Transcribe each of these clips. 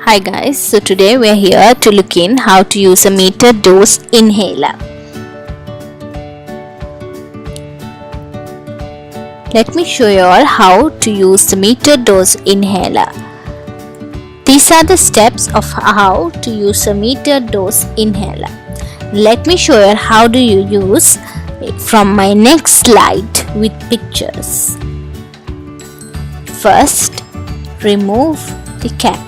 Hi guys, so today we are here to look in how to use a meter dose inhaler. Let me show you all how to use the meter dose inhaler. These are the steps of how to use a meter dose inhaler. Let me show you how do you use from my next slide with pictures. First, remove the cap.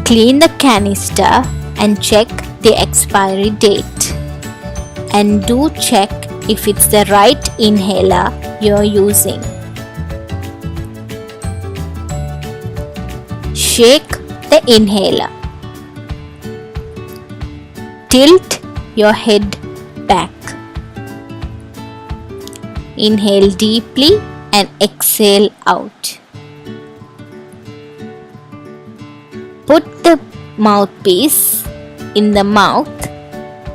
Clean the canister and check the expiry date. And do check if it's the right inhaler you're using. Shake the inhaler. Tilt your head back. Inhale deeply and exhale out. Put the mouthpiece in the mouth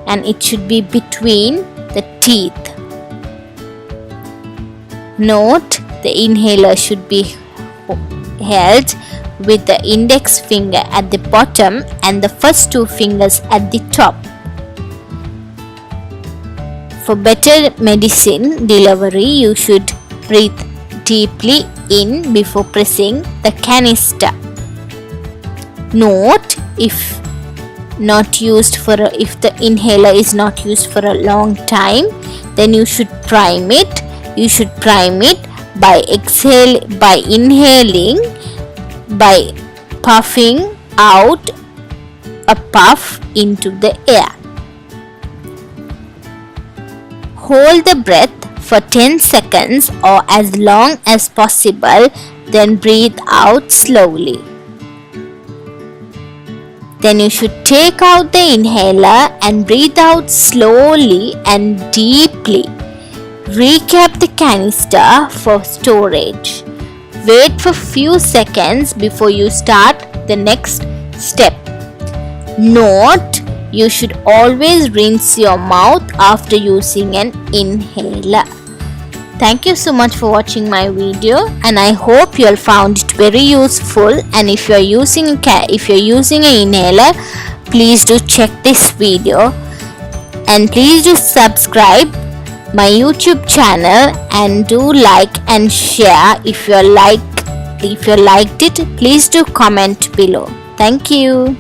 and it should be between the teeth. Note the inhaler should be held with the index finger at the bottom and the first two fingers at the top. For better medicine delivery, you should breathe deeply in before pressing the canister. Note if the inhaler is not used for a long time, then you should prime it. You should prime it by inhaling, by puffing out a puff into the air. Hold the breath for 10 seconds or as long as possible, then breathe out slowly. Then you should take out the inhaler and breathe out slowly and deeply. Recap the canister for storage. Wait for few seconds before you start the next step. Note, you should always rinse your mouth after using an inhaler. Thank you so much for watching my video, and I hope you all found it very useful. And if you're using an inhaler, please do check this video and please do subscribe my YouTube channel and do like and share. If you liked it, please do comment below. Thank you.